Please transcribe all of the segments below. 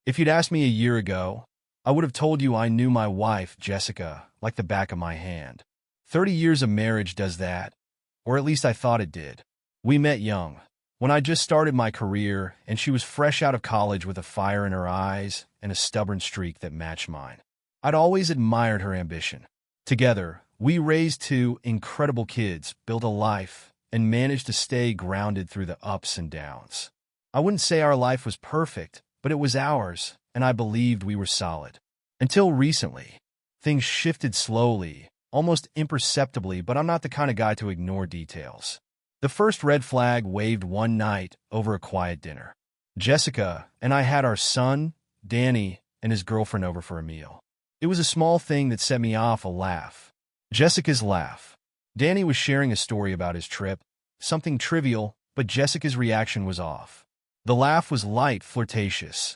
If you'd asked me a year ago, I would have told you I knew my wife, Jessica, like the back of my hand. 30 years of marriage does that, or at least I thought it did. We met young, when I just started my career, and she was fresh out of college with a fire in her eyes and a stubborn streak that matched mine. I'd always admired her ambition. Together, we raised two incredible kids, built a life, and managed to stay grounded through the ups and downs. I wouldn't say our life was perfect, but it was ours, and I believed we were solid. Until recently, things shifted slowly, almost imperceptibly, but I'm not the kind of guy to ignore details. The first red flag waved one night over a quiet dinner. Jessica and I had our son, Danny, and his girlfriend over for a meal. It was a small thing that set me off, a laugh. Jessica's laugh. Danny was sharing a story about his trip, something trivial, but Jessica's reaction was off. The laugh was light, flirtatious.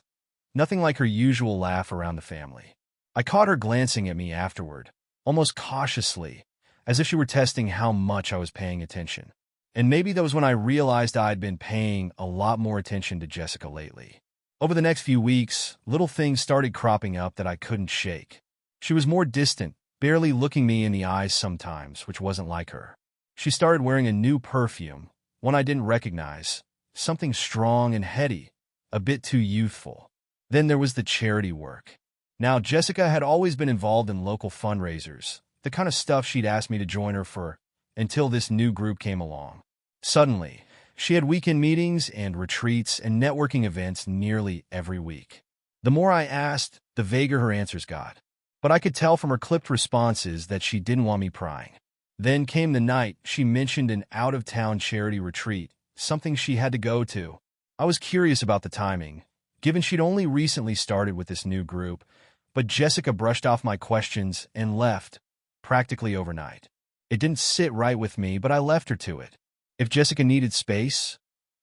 Nothing like her usual laugh around the family. I caught her glancing at me afterward, almost cautiously, as if she were testing how much I was paying attention. And maybe that was when I realized I'd been paying a lot more attention to Jessica lately. Over the next few weeks, little things started cropping up that I couldn't shake. She was more distant, barely looking me in the eyes sometimes, which wasn't like her. She started wearing a new perfume, one I didn't recognize, something strong and heady, a bit too youthful. Then there was the charity work. Now, Jessica had always been involved in local fundraisers, the kind of stuff she'd asked me to join her for, until this new group came along. Suddenly, she had weekend meetings and retreats and networking events nearly every week. The more I asked, the vaguer her answers got. But I could tell from her clipped responses that she didn't want me prying. Then came the night she mentioned an out-of-town charity retreat, something she had to go to. I was curious about the timing, given she'd only recently started with this new group, but Jessica brushed off my questions and left, practically overnight. It didn't sit right with me, but I left her to it. If Jessica needed space,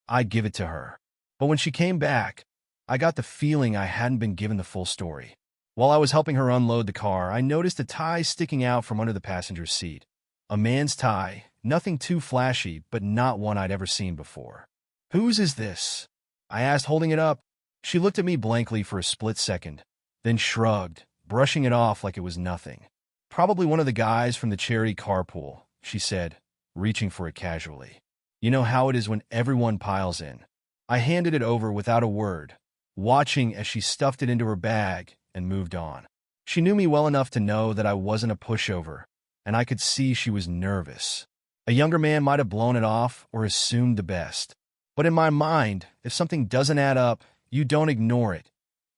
I'd give it to her. But when she came back, I got the feeling I hadn't been given the full story. While I was helping her unload the car, I noticed a tie sticking out from under the passenger seat. A man's tie, nothing too flashy, but not one I'd ever seen before. "Whose is this?" I asked, holding it up. She looked at me blankly for a split second, then shrugged, brushing it off like it was nothing. "Probably one of the guys from the charity carpool," she said, reaching for it casually. "You know how it is when everyone piles in." I handed it over without a word, watching as she stuffed it into her bag and moved on. She knew me well enough to know that I wasn't a pushover, and I could see she was nervous. A younger man might have blown it off or assumed the best. But in my mind, if something doesn't add up, you don't ignore it.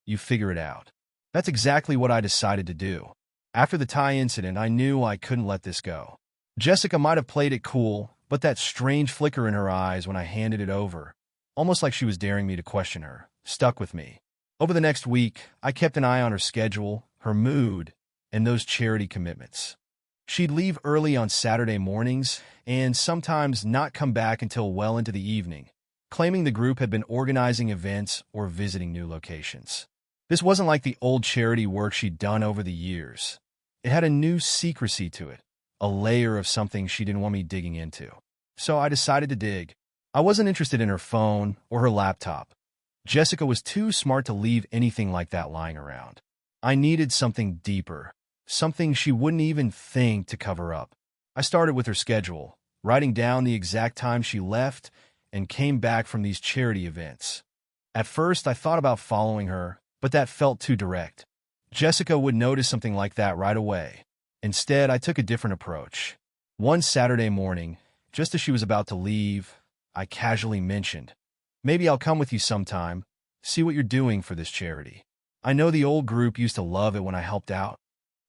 You figure it out. That's exactly what I decided to do. After the tie incident, I knew I couldn't let this go. Jessica might have played it cool, but that strange flicker in her eyes when I handed it over, almost like she was daring me to question her, stuck with me. Over the next week, I kept an eye on her schedule, her mood, and those charity commitments. She'd leave early on Saturday mornings and sometimes not come back until well into the evening, claiming the group had been organizing events or visiting new locations. This wasn't like the old charity work she'd done over the years. It had a new secrecy to it, a layer of something she didn't want me digging into. So I decided to dig. I wasn't interested in her phone or her laptop. Jessica was too smart to leave anything like that lying around. I needed something deeper, something she wouldn't even think to cover up. I started with her schedule, writing down the exact time she left and came back from these charity events. At first, I thought about following her, but that felt too direct. Jessica would notice something like that right away. Instead, I took a different approach. One Saturday morning, just as she was about to leave, I casually mentioned, "Maybe I'll come with you sometime, see what you're doing for this charity. I know the old group used to love it when I helped out."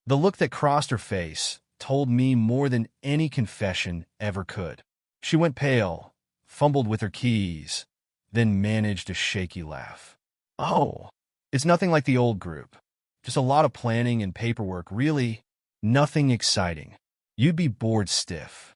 The look that crossed her face told me more than any confession ever could. She went pale, fumbled with her keys, then managed a shaky laugh. "Oh, it's nothing like the old group. Just a lot of planning and paperwork, really. Nothing exciting. You'd be bored stiff."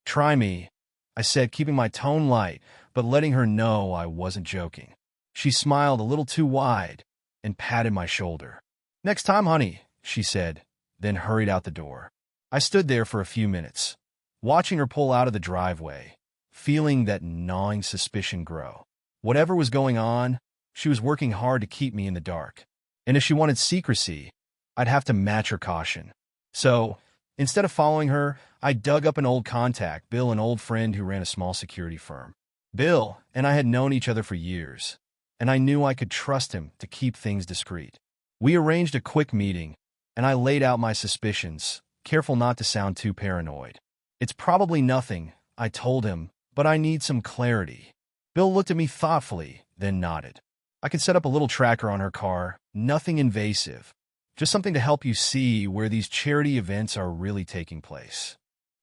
"Try me," I said, keeping my tone light, but letting her know I wasn't joking. She smiled a little too wide and patted my shoulder. "Next time, honey," she said, then hurried out the door. I stood there for a few minutes, watching her pull out of the driveway, feeling that gnawing suspicion grow. Whatever was going on, She was working hard to keep me in the dark. And if she wanted secrecy, I'd have to match her caution. So, instead of following her, I dug up an old contact, Bill, an old friend who ran a small security firm. Bill and I had known each other for years, and I knew I could trust him to keep things discreet. We arranged a quick meeting, and I laid out my suspicions, careful not to sound too paranoid. It's probably nothing, I told him, but I need some clarity. Bill looked at me thoughtfully, then nodded. I could set up a little tracker on her car, nothing invasive, just something to help you see where these charity events are really taking place.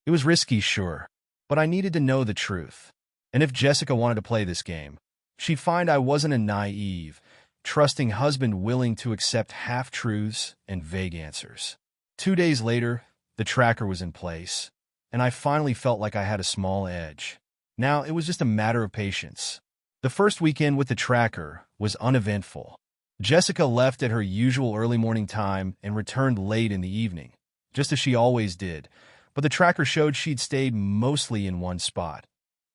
It was risky, sure, but I needed to know the truth. And if Jessica wanted to play this game, she'd find I wasn't a naive, trusting husband willing to accept half-truths and vague answers. 2 days later, the tracker was in place, and I finally felt like I had a small edge. Now, it was just a matter of patience. The first weekend with the tracker was uneventful. Jessica left at her usual early morning time and returned late in the evening, just as she always did, but the tracker showed she'd stayed mostly in one spot,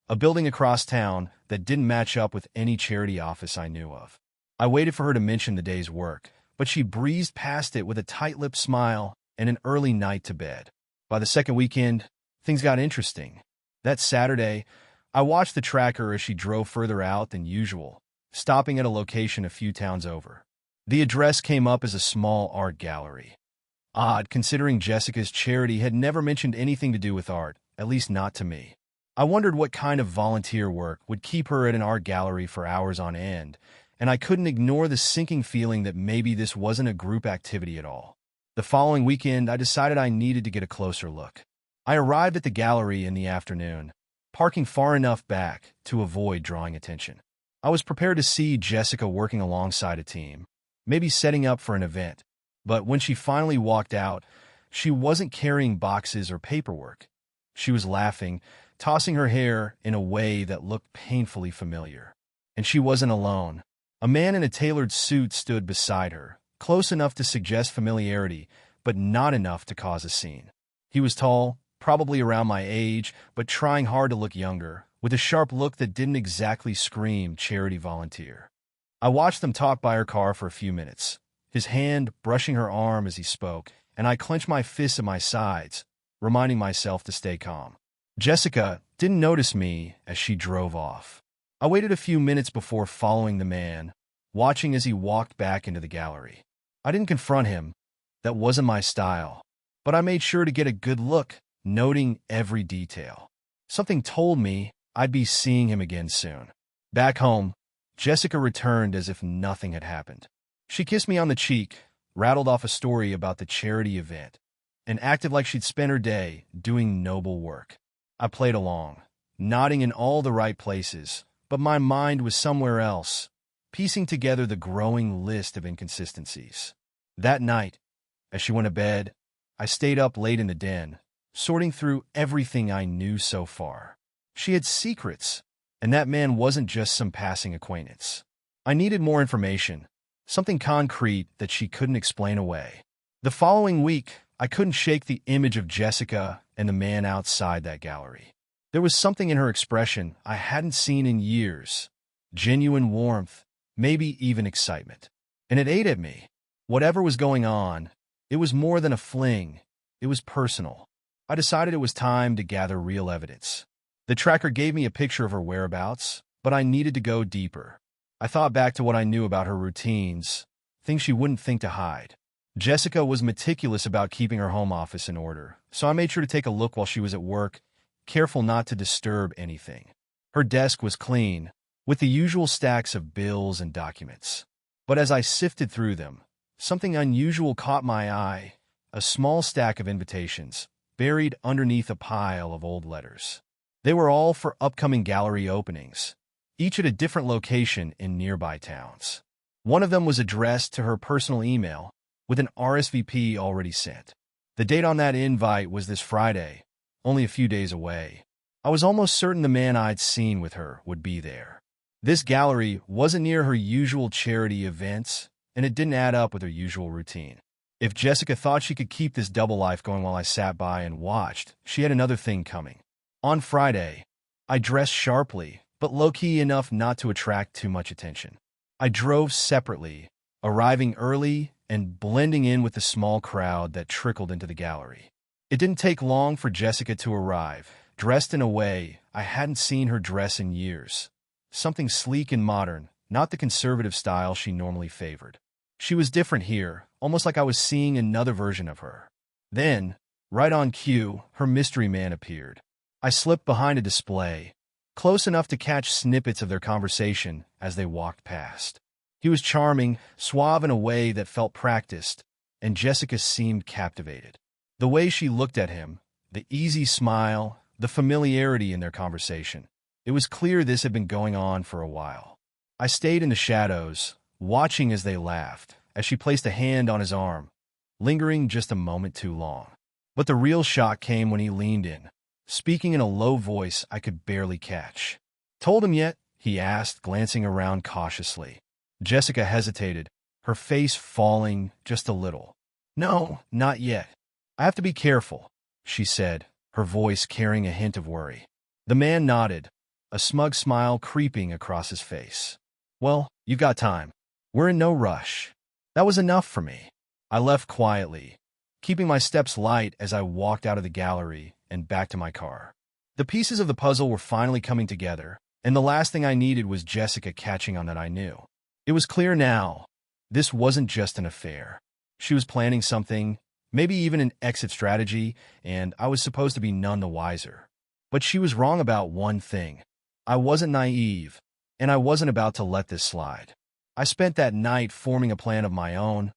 a building across town that didn't match up with any charity office I knew of. I waited for her to mention the day's work, but she breezed past it with a tight-lipped smile and an early night to bed. By the second weekend, things got interesting. That Saturday, I watched the tracker as she drove further out than usual, stopping at a location a few towns over. The address came up as a small art gallery. Odd, considering Jessica's charity had never mentioned anything to do with art, at least not to me. I wondered what kind of volunteer work would keep her at an art gallery for hours on end, and I couldn't ignore the sinking feeling that maybe this wasn't a group activity at all. The following weekend, I decided I needed to get a closer look. I arrived at the gallery in the afternoon, parking far enough back to avoid drawing attention. I was prepared to see Jessica working alongside a team, maybe setting up for an event. But when she finally walked out, she wasn't carrying boxes or paperwork. She was laughing, tossing her hair in a way that looked painfully familiar. And she wasn't alone. A man in a tailored suit stood beside her, close enough to suggest familiarity, but not enough to cause a scene. He was tall, probably around my age, but trying hard to look younger, with a sharp look that didn't exactly scream charity volunteer. I watched them talk by her car for a few minutes, his hand brushing her arm as he spoke, and I clenched my fists at my sides, reminding myself to stay calm. Jessica didn't notice me as she drove off. I waited a few minutes before following the man, watching as he walked back into the gallery. I didn't confront him. That wasn't my style. But I made sure to get a good look, noting every detail. Something told me I'd be seeing him again soon. Back home, Jessica returned as if nothing had happened. She kissed me on the cheek, rattled off a story about the charity event, and acted like she'd spent her day doing noble work. I played along, nodding in all the right places, but my mind was somewhere else, piecing together the growing list of inconsistencies. That night, as she went to bed, I stayed up late in the den, sorting through everything I knew so far. She had secrets, and that man wasn't just some passing acquaintance. I needed more information, something concrete that she couldn't explain away. The following week, I couldn't shake the image of Jessica and the man outside that gallery. There was something in her expression I hadn't seen in years. Genuine warmth, maybe even excitement. And it ate at me. Whatever was going on, it was more than a fling. It was personal. I decided it was time to gather real evidence. The tracker gave me a picture of her whereabouts, but I needed to go deeper. I thought back to what I knew about her routines, things she wouldn't think to hide. Jessica was meticulous about keeping her home office in order, so I made sure to take a look while she was at work, careful not to disturb anything. Her desk was clean, with the usual stacks of bills and documents. But as I sifted through them, something unusual caught my eye, a small stack of invitations, buried underneath a pile of old letters. They were all for upcoming gallery openings, each at a different location in nearby towns. One of them was addressed to her personal email, with an RSVP already sent. The date on that invite was this Friday, only a few days away. I was almost certain the man I'd seen with her would be there. This gallery wasn't near her usual charity events, and it didn't add up with her usual routine. If Jessica thought she could keep this double life going while I sat by and watched, she had another thing coming. On Friday, I dressed sharply, but low-key enough not to attract too much attention. I drove separately, arriving early and blending in with the small crowd that trickled into the gallery. It didn't take long for Jessica to arrive, dressed in a way I hadn't seen her dress in years. Something sleek and modern, not the conservative style she normally favored. She was different here, almost like I was seeing another version of her. Then, right on cue, her mystery man appeared. I slipped behind a display, close enough to catch snippets of their conversation as they walked past. He was charming, suave in a way that felt practiced, and Jessica seemed captivated. The way she looked at him, the easy smile, the familiarity in their conversation. It was clear this had been going on for a while. I stayed in the shadows, watching as they laughed, as she placed a hand on his arm, lingering just a moment too long. But the real shock came when he leaned in, speaking in a low voice I could barely catch. "Told him yet?" he asked, glancing around cautiously. Jessica hesitated, her face falling just a little. "No, not yet. I have to be careful," she said, her voice carrying a hint of worry. The man nodded, a smug smile creeping across his face. "Well, you've got time. We're in no rush." That was enough for me. I left quietly, keeping my steps light as I walked out of the gallery and back to my car. The pieces of the puzzle were finally coming together, and the last thing I needed was Jessica catching on that I knew. It was clear now. This wasn't just an affair. She was planning something, maybe even an exit strategy, and I was supposed to be none the wiser. But she was wrong about one thing. I wasn't naive, and I wasn't about to let this slide. I spent that night forming a plan of my own,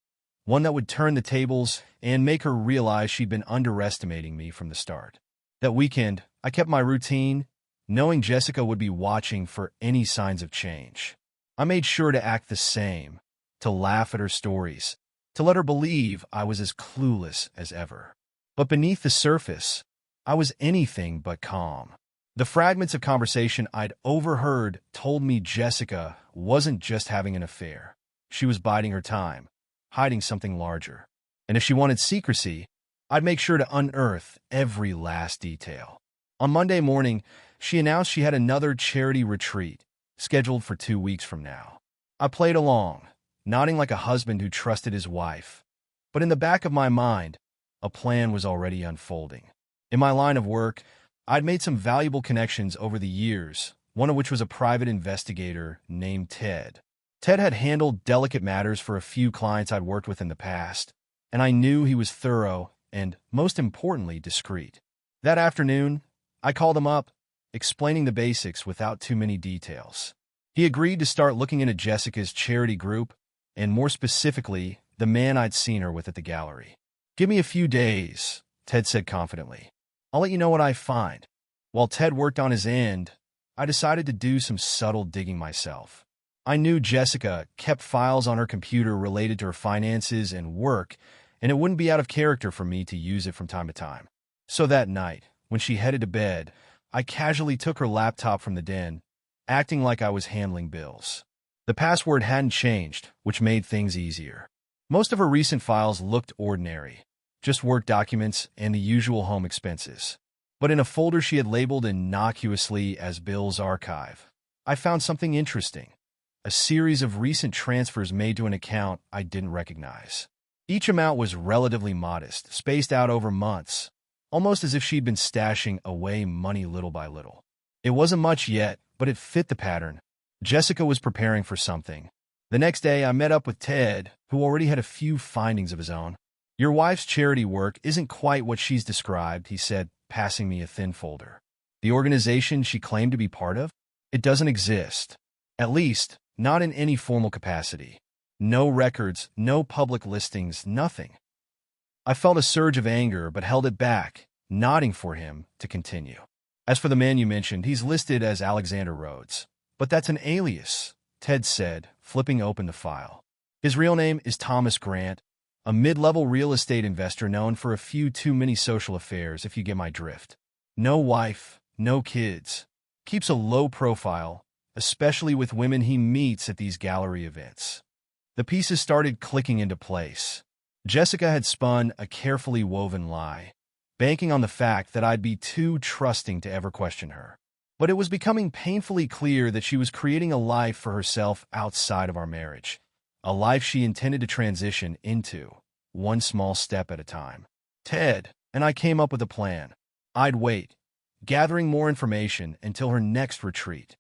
one that would turn the tables and make her realize she'd been underestimating me from the start. That weekend, I kept my routine, knowing Jessica would be watching for any signs of change. I made sure to act the same, to laugh at her stories, to let her believe I was as clueless as ever. But beneath the surface, I was anything but calm. The fragments of conversation I'd overheard told me Jessica wasn't just having an affair. She was biding her time, hiding something larger. And if she wanted secrecy, I'd make sure to unearth every last detail. On Monday morning, she announced she had another charity retreat, scheduled for 2 weeks from now. I played along, nodding like a husband who trusted his wife. But in the back of my mind, a plan was already unfolding. In my line of work, I'd made some valuable connections over the years, one of which was a private investigator named Ted. Ted had handled delicate matters for a few clients I'd worked with in the past, and I knew he was thorough and, most importantly, discreet. That afternoon, I called him up, explaining the basics without too many details. He agreed to start looking into Jessica's charity group, and more specifically, the man I'd seen her with at the gallery. "Give me a few days," Ted said confidently. "I'll let you know what I find." While Ted worked on his end, I decided to do some subtle digging myself. I knew Jessica kept files on her computer related to her finances and work, and it wouldn't be out of character for me to use it from time to time. So that night, when she headed to bed, I casually took her laptop from the den, acting like I was handling bills. The password hadn't changed, which made things easier. Most of her recent files looked ordinary, just work documents and the usual home expenses. But in a folder she had labeled innocuously as Bill's Archive, I found something interesting. A series of recent transfers made to an account I didn't recognize. Each amount was relatively modest, spaced out over months, almost as if she'd been stashing away money little by little. It wasn't much yet, but it fit the pattern. Jessica was preparing for something. The next day, I met up with Ted, who already had a few findings of his own. "Your wife's charity work isn't quite what she's described," he said, passing me a thin folder. "The organization she claimed to be part of? It doesn't exist. At least, not in any formal capacity. No records, no public listings, nothing." I felt a surge of anger but held it back, nodding for him to continue. "As for the man you mentioned, he's listed as Alexander Rhodes. But that's an alias," Ted said, flipping open the file. "His real name is Thomas Grant, a mid-level real estate investor known for a few too many social affairs, if you get my drift. No wife, no kids. Keeps a low profile, especially with women he meets at these gallery events." The pieces started clicking into place. Jessica had spun a carefully woven lie, banking on the fact that I'd be too trusting to ever question her. But it was becoming painfully clear that she was creating a life for herself outside of our marriage, a life she intended to transition into, one small step at a time. Ted and I came up with a plan. I'd wait, gathering more information until her next retreat.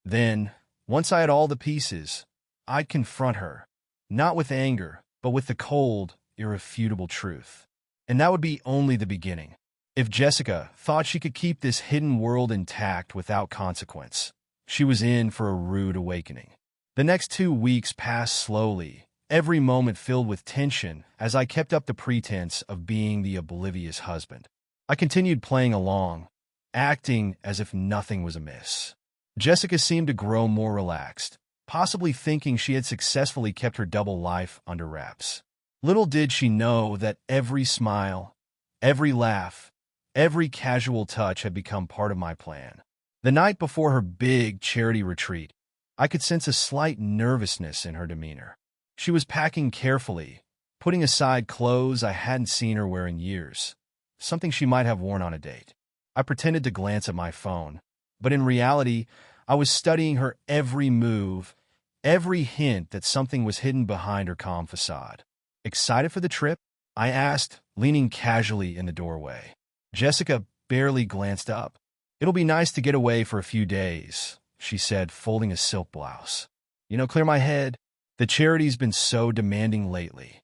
Then, once I had all the pieces, I'd confront her, not with anger, but with the cold, irrefutable truth. And that would be only the beginning. If Jessica thought she could keep this hidden world intact without consequence, she was in for a rude awakening. The next 2 weeks passed slowly, every moment filled with tension as I kept up the pretense of being the oblivious husband. I continued playing along, acting as if nothing was amiss. Jessica seemed to grow more relaxed, possibly thinking she had successfully kept her double life under wraps. Little did she know that every smile, every laugh, every casual touch had become part of my plan. The night before her big charity retreat, I could sense a slight nervousness in her demeanor. She was packing carefully, putting aside clothes I hadn't seen her wear in years, something she might have worn on a date. I pretended to glance at my phone, but in reality, I was studying her every move, every hint that something was hidden behind her calm facade. Excited for the trip? I asked, leaning casually in the doorway. Jessica barely glanced up. "It'll be nice to get away for a few days," she said, folding a silk blouse. "Clear my head. The charity's been so demanding lately."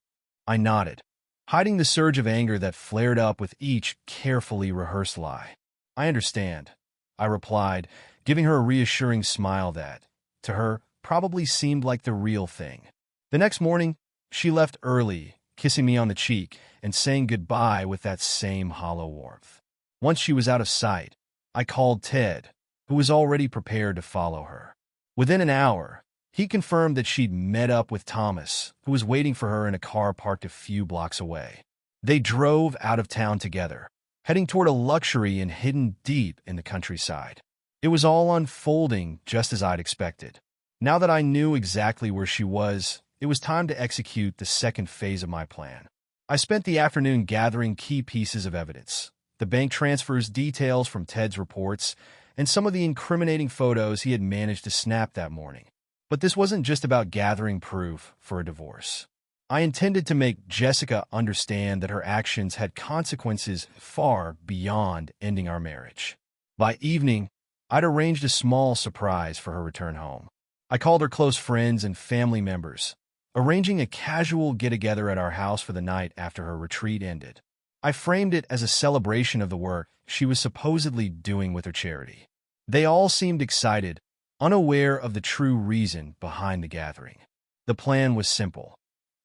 I nodded, hiding the surge of anger that flared up with each carefully rehearsed lie. "I understand," I replied, giving her a reassuring smile that, to her, probably seemed like the real thing. The next morning, she left early, kissing me on the cheek and saying goodbye with that same hollow warmth. Once she was out of sight, I called Ted, who was already prepared to follow her. Within an hour, he confirmed that she'd met up with Thomas, who was waiting for her in a car parked a few blocks away. They drove out of town together, heading toward a luxury inn hidden deep in the countryside. It was all unfolding just as I'd expected. Now that I knew exactly where she was, it was time to execute the second phase of my plan. I spent the afternoon gathering key pieces of evidence, the bank transfers, details from Ted's reports, and some of the incriminating photos he had managed to snap that morning. But this wasn't just about gathering proof for a divorce. I intended to make Jessica understand that her actions had consequences far beyond ending our marriage. By evening, I'd arranged a small surprise for her return home. I called her close friends and family members, arranging a casual get-together at our house for the night after her retreat ended. I framed it as a celebration of the work she was supposedly doing with her charity. They all seemed excited, unaware of the true reason behind the gathering. The plan was simple.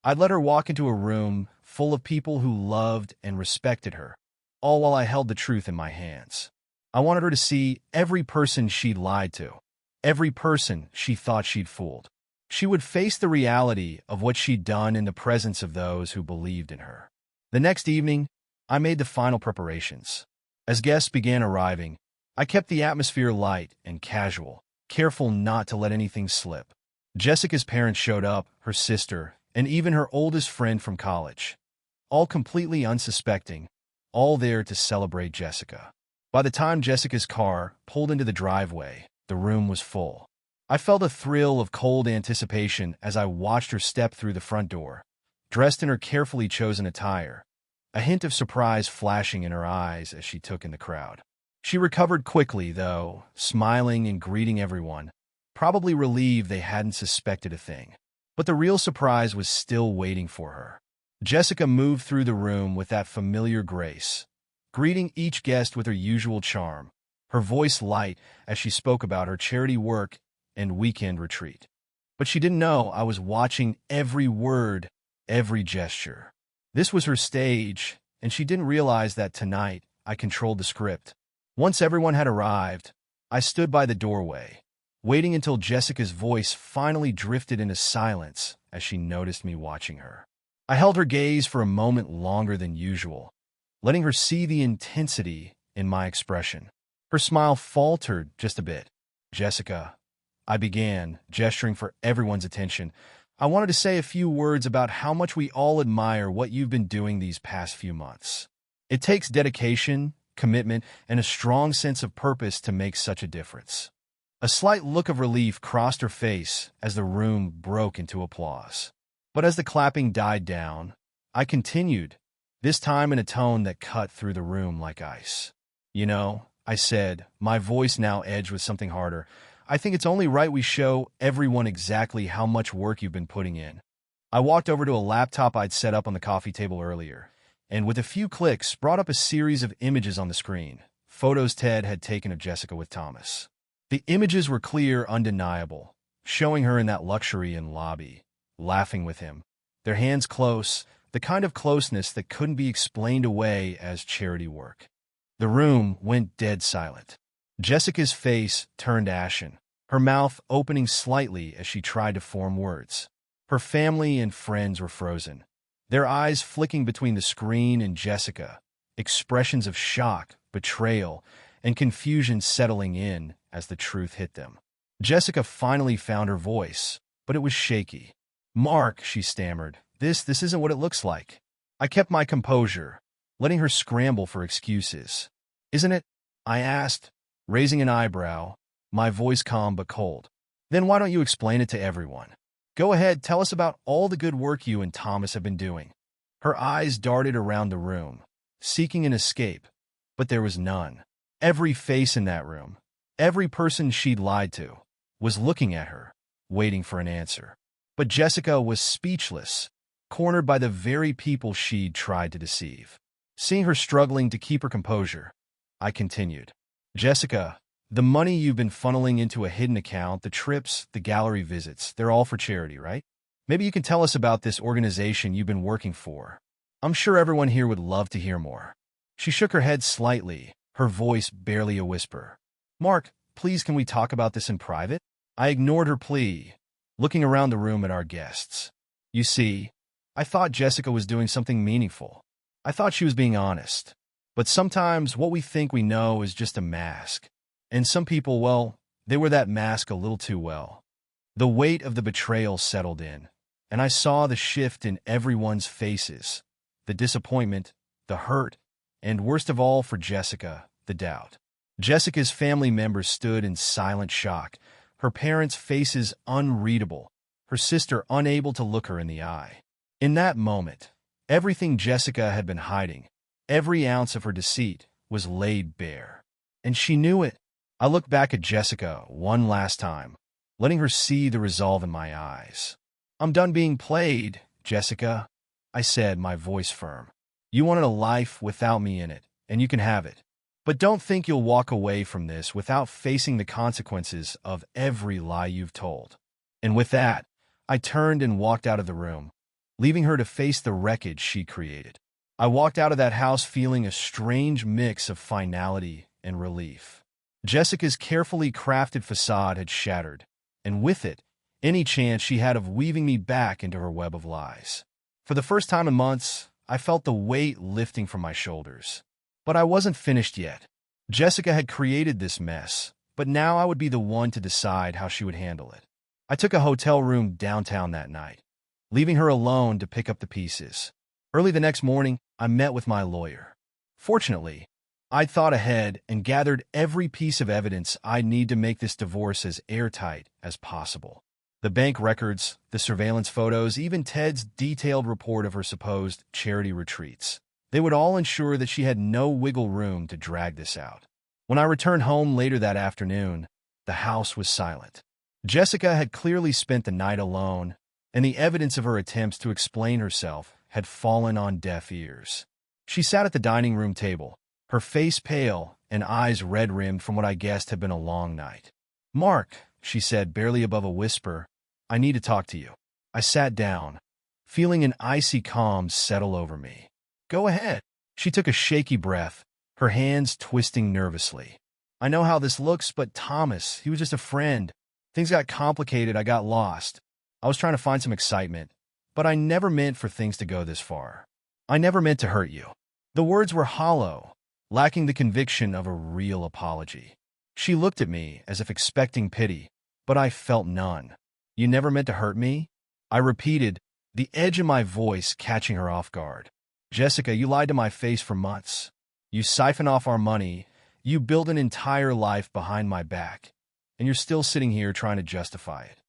I'd let her walk into a room full of people who loved and respected her, all while I held the truth in my hands. I wanted her to see every person she'd lied to, every person she thought she'd fooled. She would face the reality of what she'd done in the presence of those who believed in her. The next evening, I made the final preparations. As guests began arriving, I kept the atmosphere light and casual, careful not to let anything slip. Jessica's parents showed up, her sister, and even her oldest friend from college, all completely unsuspecting, all there to celebrate Jessica. By the time Jessica's car pulled into the driveway, the room was full. I felt a thrill of cold anticipation as I watched her step through the front door, dressed in her carefully chosen attire, a hint of surprise flashing in her eyes as she took in the crowd. She recovered quickly, though, smiling and greeting everyone, probably relieved they hadn't suspected a thing. But the real surprise was still waiting for her. Jessica moved through the room with that familiar grace, greeting each guest with her usual charm, her voice light as she spoke about her charity work and weekend retreat. But she didn't know I was watching every word, every gesture. This was her stage, and she didn't realize that tonight I controlled the script. Once everyone had arrived, I stood by the doorway, waiting until Jessica's voice finally drifted into silence as she noticed me watching her. I held her gaze for a moment longer than usual, letting her see the intensity in my expression. Her smile faltered just a bit. "Jessica," I began, gesturing for everyone's attention, "I wanted to say a few words about how much we all admire what you've been doing these past few months. It takes dedication, commitment, and a strong sense of purpose to make such a difference. A slight look of relief crossed her face as the room broke into applause. But as the clapping died down, I continued, this time in a tone that cut through the room like ice. You know, I said, my voice now edged with something harder, I think it's only right we show everyone exactly how much work you've been putting in. I walked over to a laptop I'd set up on the coffee table earlier, and with a few clicks brought up a series of images on the screen, photos Ted had taken of Jessica with Thomas. The images were clear, undeniable, showing her in that luxury inn lobby, laughing with him, their hands close, the kind of closeness that couldn't be explained away as charity work. The room went dead silent. Jessica's face turned ashen, her mouth opening slightly as she tried to form words. Her family and friends were frozen, their eyes flicking between the screen and Jessica, expressions of shock, betrayal, and confusion settling in as the truth hit them. Jessica finally found her voice, but it was shaky. "Mark," she stammered, this isn't what it looks like." I kept my composure, letting her scramble for excuses. "Isn't it?" I asked, raising an eyebrow, my voice calm but cold. "Then why don't you explain it to everyone? Go ahead, tell us about all the good work you and Thomas have been doing." Her eyes darted around the room, seeking an escape, but there was none. Every face in that room, every person she'd lied to, was looking at her, waiting for an answer. But Jessica was speechless, cornered by the very people she'd tried to deceive. Seeing her struggling to keep her composure, I continued. "Jessica, the money you've been funneling into a hidden account, the trips, the gallery visits, they're all for charity, right? Maybe you can tell us about this organization you've been working for. I'm sure everyone here would love to hear more." She shook her head slightly, her voice barely a whisper. "Mark, please can we talk about this in private?" I ignored her plea, looking around the room at our guests. You see, I thought Jessica was doing something meaningful. I thought she was being honest. But sometimes what we think we know is just a mask. And some people, well, they wear that mask a little too well. The weight of the betrayal settled in, and I saw the shift in everyone's faces, the disappointment, the hurt, and worst of all for Jessica, the doubt. Jessica's family members stood in silent shock, her parents' faces unreadable, her sister unable to look her in the eye. In that moment, everything Jessica had been hiding, every ounce of her deceit, was laid bare. And she knew it. I looked back at Jessica one last time, letting her see the resolve in my eyes. "I'm done being played, Jessica," I said, my voice firm. "You wanted a life without me in it, and you can have it. But don't think you'll walk away from this without facing the consequences of every lie you've told." And with that, I turned and walked out of the room, leaving her to face the wreckage she created. I walked out of that house feeling a strange mix of finality and relief. Jessica's carefully crafted facade had shattered, and with it, any chance she had of weaving me back into her web of lies. For the first time in months, I felt the weight lifting from my shoulders. But I wasn't finished yet. Jessica had created this mess, but now I would be the one to decide how she would handle it. I took a hotel room downtown that night, leaving her alone to pick up the pieces. Early the next morning, I met with my lawyer. Fortunately, I'd thought ahead and gathered every piece of evidence I'd need to make this divorce as airtight as possible. The bank records, the surveillance photos, even Ted's detailed report of her supposed charity retreats. They would all ensure that she had no wiggle room to drag this out. When I returned home later that afternoon, the house was silent. Jessica had clearly spent the night alone, and the evidence of her attempts to explain herself had fallen on deaf ears. She sat at the dining room table, her face pale and eyes red-rimmed from what I guessed had been a long night. "Mark," she said, barely above a whisper, "I need to talk to you." I sat down, feeling an icy calm settle over me. "Go ahead." She took a shaky breath, her hands twisting nervously. "I know how this looks, but Thomas, he was just a friend. Things got complicated, I got lost. I was trying to find some excitement, but I never meant for things to go this far. I never meant to hurt you." The words were hollow, lacking the conviction of a real apology. She looked at me as if expecting pity, but I felt none. "You never meant to hurt me?" I repeated, the edge of my voice catching her off guard. "Jessica, you lied to my face for months. You siphon off our money, you build an entire life behind my back, and you're still sitting here trying to justify it."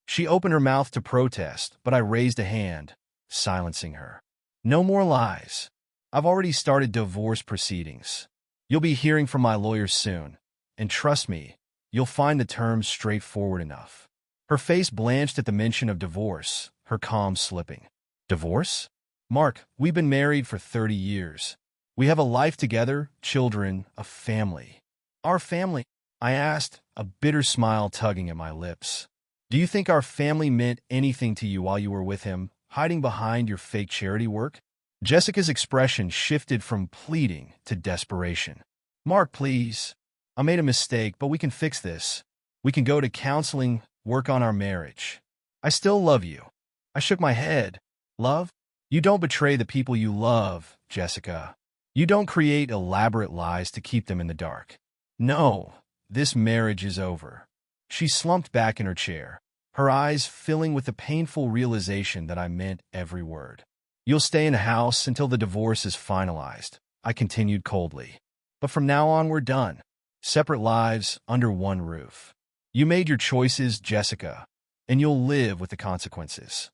She opened her mouth to protest, but I raised a hand, silencing her. "No more lies. I've already started divorce proceedings. You'll be hearing from my lawyers soon, and trust me, you'll find the terms straightforward enough." Her face blanched at the mention of divorce, her calm slipping. "Divorce? Mark, we've been married for 30 years. We have a life together, children, a family." "Our family?" I asked, a bitter smile tugging at my lips. "Do you think our family meant anything to you while you were with him, hiding behind your fake charity work?" Jessica's expression shifted from pleading to desperation. "Mark, please. I made a mistake, but we can fix this. We can go to counseling, work on our marriage. I still love you." I shook my head. "Love? You don't betray the people you love, Jessica. You don't create elaborate lies to keep them in the dark. No, this marriage is over." She slumped back in her chair, her eyes filling with the painful realization that I meant every word. "You'll stay in the house until the divorce is finalized," I continued coldly. "But from now on, we're done. Separate lives under one roof. You made your choices, Jessica, and you'll live with the consequences."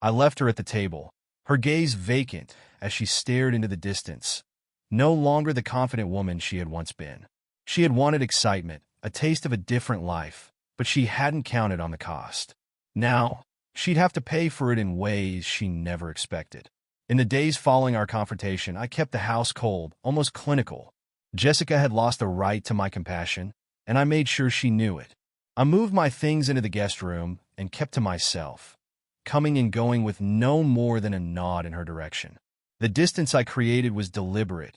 I left her at the table, her gaze vacant as she stared into the distance, no longer the confident woman she had once been. She had wanted excitement, a taste of a different life, but she hadn't counted on the cost. Now, she'd have to pay for it in ways she never expected. In the days following our confrontation, I kept the house cold, almost clinical. Jessica had lost the right to my compassion, and I made sure she knew it. I moved my things into the guest room and kept to myself, coming and going with no more than a nod in her direction. The distance I created was deliberate,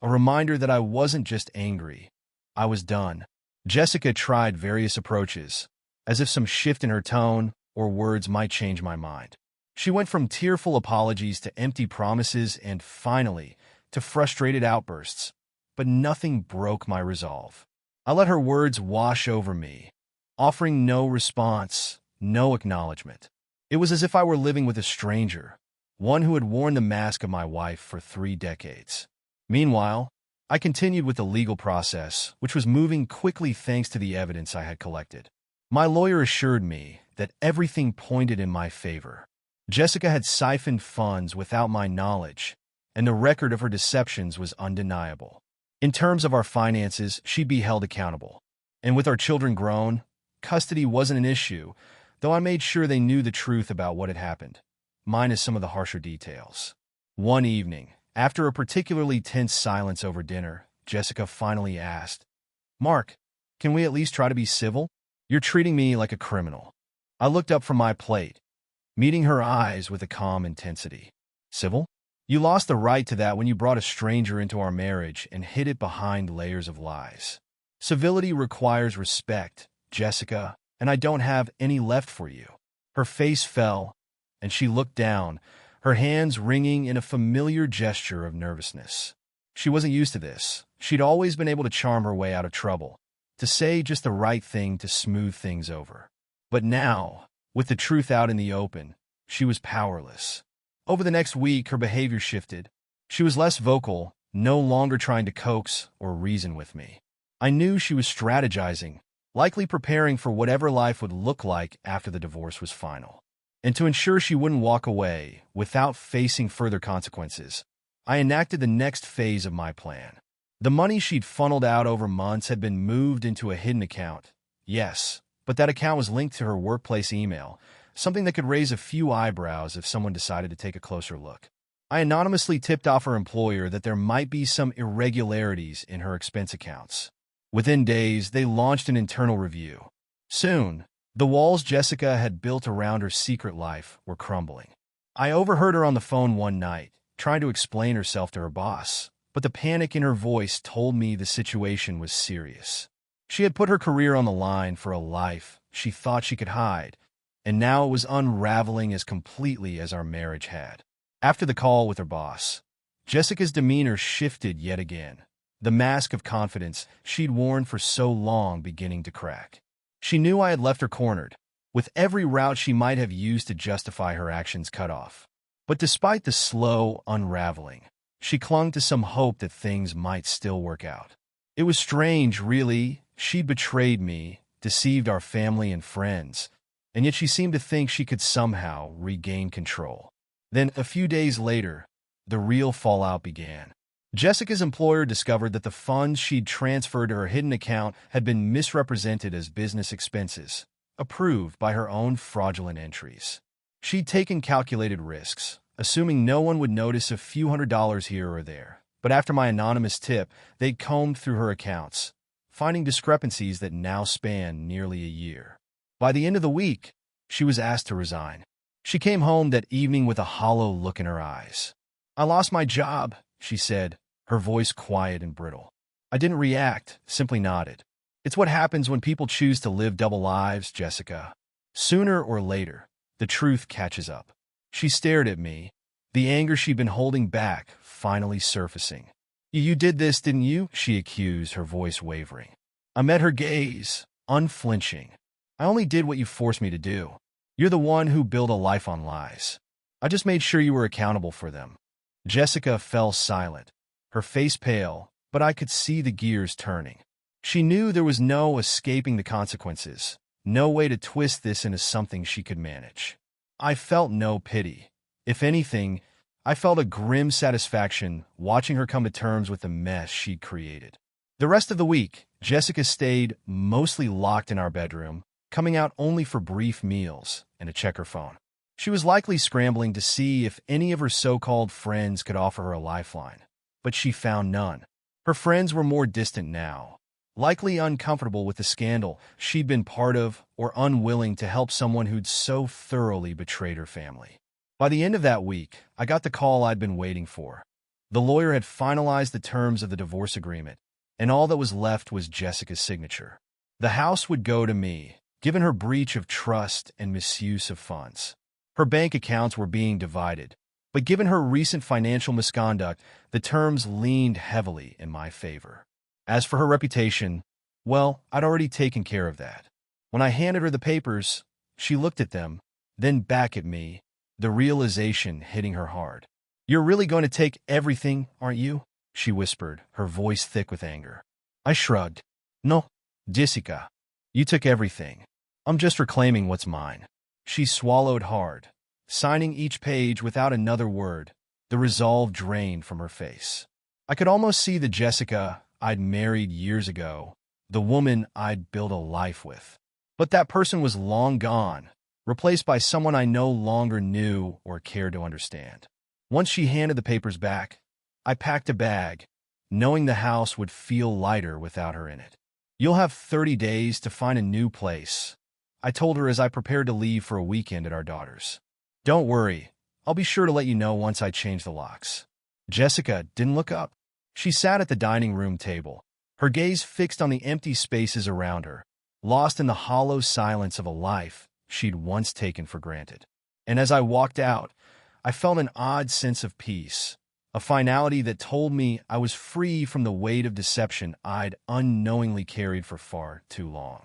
a reminder that I wasn't just angry. I was done. Jessica tried various approaches, as if some shift in her tone or words might change my mind. She went from tearful apologies to empty promises and, finally, to frustrated outbursts, but nothing broke my resolve. I let her words wash over me, offering no response, no acknowledgement. It was as if I were living with a stranger, one who had worn the mask of my wife for 3 decades. Meanwhile, I continued with the legal process, which was moving quickly thanks to the evidence I had collected. My lawyer assured me that everything pointed in my favor. Jessica had siphoned funds without my knowledge, and the record of her deceptions was undeniable. In terms of our finances, she'd be held accountable. And with our children grown, custody wasn't an issue, though I made sure they knew the truth about what had happened, minus some of the harsher details. One evening, after a particularly tense silence over dinner, Jessica finally asked, "Mark, can we at least try to be civil? You're treating me like a criminal." I looked up from my plate, meeting her eyes with a calm intensity. "Civil? You lost the right to that when you brought a stranger into our marriage and hid it behind layers of lies. Civility requires respect, Jessica, and I don't have any left for you." Her face fell, and she looked down, her hands wringing in a familiar gesture of nervousness. She wasn't used to this. She'd always been able to charm her way out of trouble, to say just the right thing to smooth things over. But now, with the truth out in the open, she was powerless. Over the next week, her behavior shifted. She was less vocal, no longer trying to coax or reason with me. I knew she was strategizing, likely preparing for whatever life would look like after the divorce was final. And to ensure she wouldn't walk away without facing further consequences, I enacted the next phase of my plan. The money she'd funneled out over months had been moved into a hidden account. Yes, but that account was linked to her workplace email, something that could raise a few eyebrows if someone decided to take a closer look. I anonymously tipped off her employer that there might be some irregularities in her expense accounts. Within days, they launched an internal review. Soon, the walls Jessica had built around her secret life were crumbling. I overheard her on the phone one night, trying to explain herself to her boss, but the panic in her voice told me the situation was serious. She had put her career on the line for a life she thought she could hide, and now it was unraveling as completely as our marriage had. After the call with her boss, Jessica's demeanor shifted yet again, the mask of confidence she'd worn for so long beginning to crack. She knew I had left her cornered, with every route she might have used to justify her actions cut off. But despite the slow unraveling, She clung to some hope that things might still work out. It was strange, really. She'd betrayed me, deceived our family and friends, and yet she seemed to think she could somehow regain control. Then, a few days later, the real fallout began. Jessica's employer discovered that the funds she'd transferred to her hidden account had been misrepresented as business expenses, approved by her own fraudulent entries. She'd taken calculated risks, assuming no one would notice a few $100s here or there. But after my anonymous tip, they'd combed through her accounts, finding discrepancies that now span nearly a year. By the end of the week, she was asked to resign. She came home that evening with a hollow look in her eyes. "I lost my job," she said, her voice quiet and brittle. I didn't react, simply nodded. "It's what happens when people choose to live double lives, Jessica. Sooner or later, the truth catches up." She stared at me, the anger she'd been holding back finally surfacing. "You did this, didn't you?" she accused, her voice wavering. I met her gaze, unflinching. "I only did what you forced me to do. You're the one who built a life on lies. I just made sure you were accountable for them." Jessica fell silent, her face pale, but I could see the gears turning. She knew there was no escaping the consequences, no way to twist this into something she could manage. I felt no pity. If anything, I felt a grim satisfaction watching her come to terms with the mess she'd created. The rest of the week, Jessica stayed mostly locked in our bedroom, coming out only for brief meals and to check her phone. She was likely scrambling to see if any of her so-called friends could offer her a lifeline, but she found none. Her friends were more distant now, likely uncomfortable with the scandal she'd been part of or unwilling to help someone who'd so thoroughly betrayed her family. By the end of that week, I got the call I'd been waiting for. The lawyer had finalized the terms of the divorce agreement, and all that was left was Jessica's signature. The house would go to me, given her breach of trust and misuse of funds. Her bank accounts were being divided, but given her recent financial misconduct, the terms leaned heavily in my favor. As for her reputation, well, I'd already taken care of that. When I handed her the papers, she looked at them, then back at me, the realization hitting her hard. "You're really going to take everything, aren't you?" she whispered, her voice thick with anger. I shrugged. "No, Jessica, you took everything. I'm just reclaiming what's mine." She swallowed hard, signing each page without another word, the resolve drained from her face. I could almost see the Jessica I'd married years ago, the woman I'd built a life with. But that person was long gone, replaced by someone I no longer knew or cared to understand. Once she handed the papers back, I packed a bag, knowing the house would feel lighter without her in it. "You'll have 30 days to find a new place," I told her as I prepared to leave for a weekend at our daughter's. "Don't worry, I'll be sure to let you know once I change the locks." Jessica didn't look up. She sat at the dining room table, her gaze fixed on the empty spaces around her, lost in the hollow silence of a life she'd once taken for granted. And as I walked out, I felt an odd sense of peace, a finality that told me I was free from the weight of deception I'd unknowingly carried for far too long.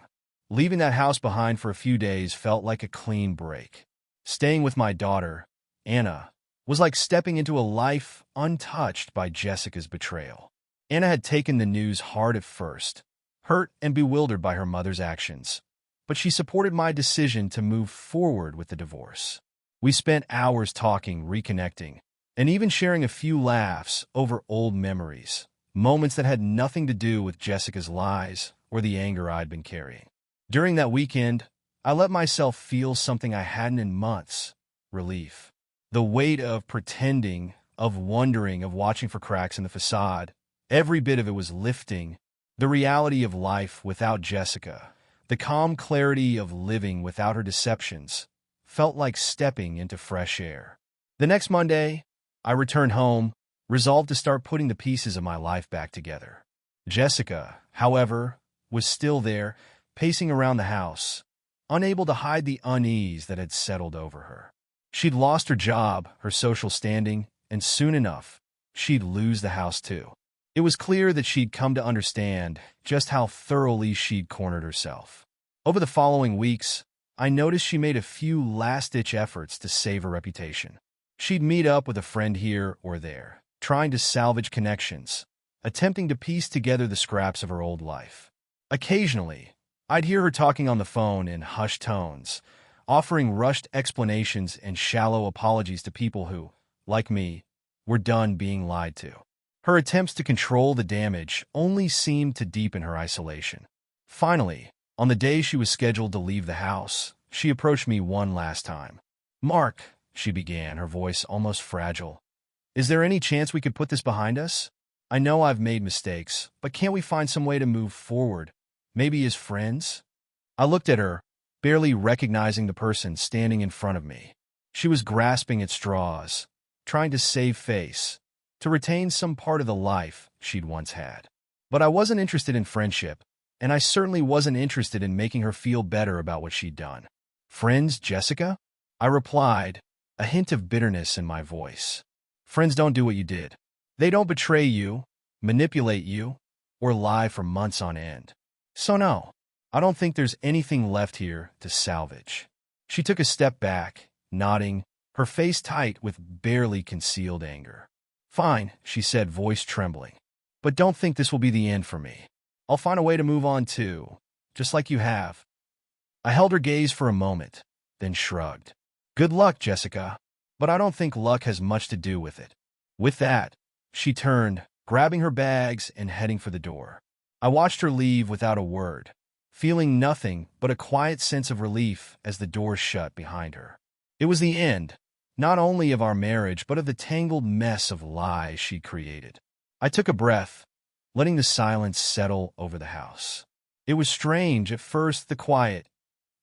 Leaving that house behind for a few days felt like a clean break. Staying with my daughter, Anna, was like stepping into a life untouched by Jessica's betrayal. Anna had taken the news hard at first, hurt and bewildered by her mother's actions, but she supported my decision to move forward with the divorce. We spent hours talking, reconnecting, and even sharing a few laughs over old memories, moments that had nothing to do with Jessica's lies or the anger I'd been carrying. During that weekend, I let myself feel something I hadn't in months: relief. The weight of pretending, of wondering, of watching for cracks in the facade, every bit of it was lifting. The reality of life without Jessica, the calm clarity of living without her deceptions, felt like stepping into fresh air. The next Monday, I returned home, resolved to start putting the pieces of my life back together. Jessica, however, was still there, pacing around the house, unable to hide the unease that had settled over her. She'd lost her job, her social standing, and soon enough, she'd lose the house too. It was clear that she'd come to understand just how thoroughly she'd cornered herself. Over the following weeks, I noticed she made a few last-ditch efforts to save her reputation. She'd meet up with a friend here or there, trying to salvage connections, attempting to piece together the scraps of her old life. Occasionally, I'd hear her talking on the phone in hushed tones, offering rushed explanations and shallow apologies to people who, like me, were done being lied to. Her attempts to control the damage only seemed to deepen her isolation. Finally, on the day she was scheduled to leave the house, she approached me one last time. "Mark," she began, her voice almost fragile, "is there any chance we could put this behind us? I know I've made mistakes, but can't we find some way to move forward? Maybe as friends?" I looked at her, barely recognizing the person standing in front of me. She was grasping at straws, trying to save face, to retain some part of the life she'd once had. But I wasn't interested in friendship, and I certainly wasn't interested in making her feel better about what she'd done. "Friends, Jessica?" I replied, a hint of bitterness in my voice. "Friends don't do what you did. They don't betray you, manipulate you, or lie for months on end. So no, I don't think there's anything left here to salvage." She took a step back, nodding, her face tight with barely concealed anger. "Fine," she said, voice trembling. "But don't think this will be the end for me. I'll find a way to move on too, just like you have." I held her gaze for a moment, then shrugged. "Good luck, Jessica, but I don't think luck has much to do with it." With that, she turned, grabbing her bags and heading for the door. I watched her leave without a word, feeling nothing but a quiet sense of relief as the door shut behind her. It was the end, not only of our marriage, but of the tangled mess of lies she'd created. I took a breath, letting the silence settle over the house. It was strange at first, the quiet.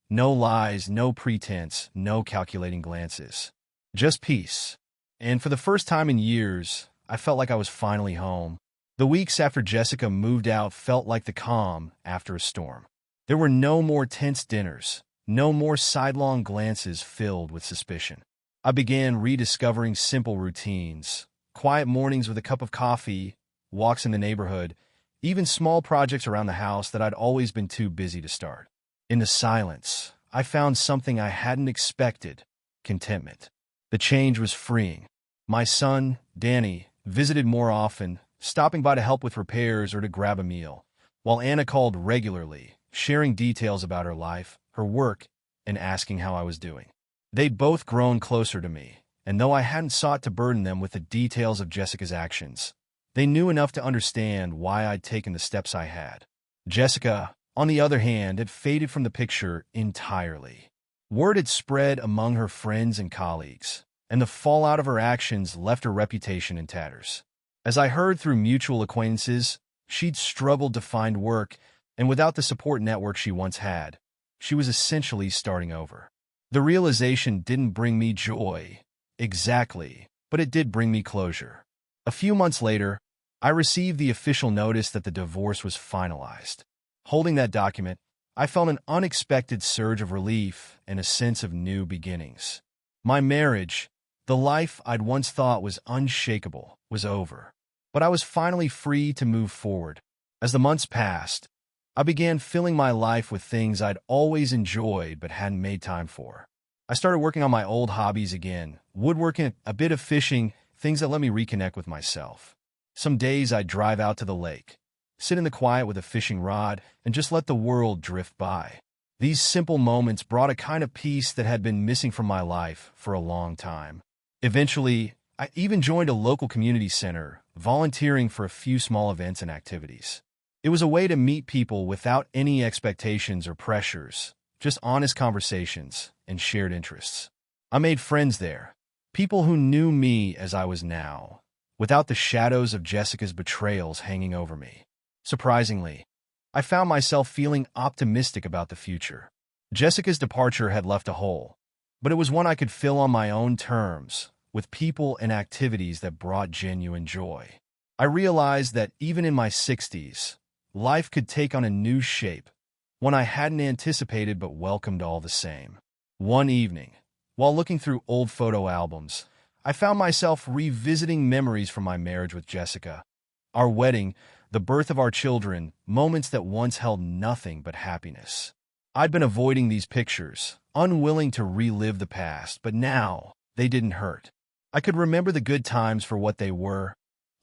No lies, no pretense, no calculating glances. Just peace. And for the first time in years, I felt like I was finally home. The weeks after Jessica moved out felt like the calm after a storm. There were no more tense dinners, no more sidelong glances filled with suspicion. I began rediscovering simple routines, quiet mornings with a cup of coffee, walks in the neighborhood, even small projects around the house that I'd always been too busy to start. In the silence, I found something I hadn't expected: contentment. The change was freeing. My son, Danny, visited more often, stopping by to help with repairs or to grab a meal, while Anna called regularly, sharing details about her life, her work, and asking how I was doing. They'd both grown closer to me, and though I hadn't sought to burden them with the details of Jessica's actions, they knew enough to understand why I'd taken the steps I had. Jessica, on the other hand, had faded from the picture entirely. Word had spread among her friends and colleagues, and the fallout of her actions left her reputation in tatters. As I heard through mutual acquaintances, she'd struggled to find work, and without the support network she once had, she was essentially starting over. The realization didn't bring me joy, exactly, but it did bring me closure. A few months later, I received the official notice that the divorce was finalized. Holding that document, I felt an unexpected surge of relief and a sense of new beginnings. My marriage, the life I'd once thought was unshakable, was over. But I was finally free to move forward. As the months passed, I began filling my life with things I'd always enjoyed but hadn't made time for. I started working on my old hobbies again, woodworking, a bit of fishing, things that let me reconnect with myself. Some days I'd drive out to the lake, sit in the quiet with a fishing rod, and just let the world drift by. These simple moments brought a kind of peace that had been missing from my life for a long time. Eventually, I even joined a local community center, volunteering for a few small events and activities. It was a way to meet people without any expectations or pressures, just honest conversations and shared interests. I made friends there, people who knew me as I was now, without the shadows of Jessica's betrayals hanging over me. Surprisingly, I found myself feeling optimistic about the future. Jessica's departure had left a hole, but it was one I could fill on my own terms, with people and activities that brought genuine joy. I realized that even in my 60s, life could take on a new shape, one I hadn't anticipated but welcomed all the same. One evening, while looking through old photo albums, I found myself revisiting memories from my marriage with Jessica. Our wedding, the birth of our children, moments that once held nothing but happiness. I'd been avoiding these pictures, unwilling to relive the past, but now they didn't hurt. I could remember the good times for what they were,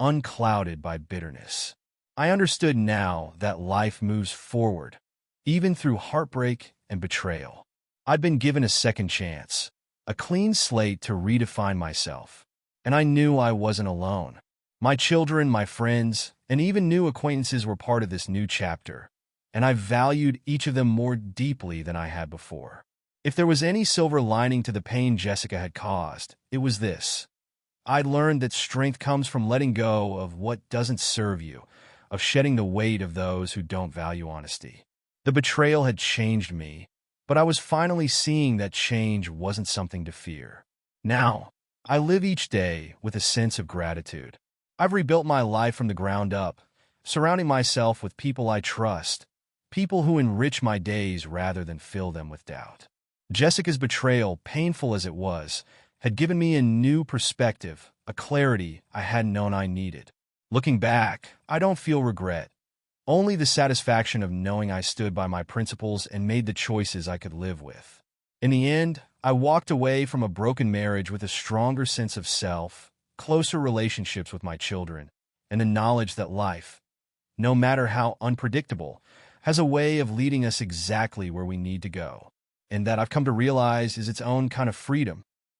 unclouded by bitterness. I understood now that life moves forward, even through heartbreak and betrayal. I'd been given a second chance, a clean slate to redefine myself, and I knew I wasn't alone. My children, my friends, and even new acquaintances were part of this new chapter, and I valued each of them more deeply than I had before. If there was any silver lining to the pain Jessica had caused, it was this. I learned that strength comes from letting go of what doesn't serve you, of shedding the weight of those who don't value honesty. The betrayal had changed me, but I was finally seeing that change wasn't something to fear. Now, I live each day with a sense of gratitude. I've rebuilt my life from the ground up, surrounding myself with people I trust, people who enrich my days rather than fill them with doubt. Jessica's betrayal, painful as it was, had given me a new perspective, a clarity I hadn't known I needed. Looking back, I don't feel regret, only the satisfaction of knowing I stood by my principles and made the choices I could live with. In the end, I walked away from a broken marriage with a stronger sense of self, closer relationships with my children, and the knowledge that life, no matter how unpredictable, has a way of leading us exactly where we need to go. And that I've come to realize is its own kind of freedom.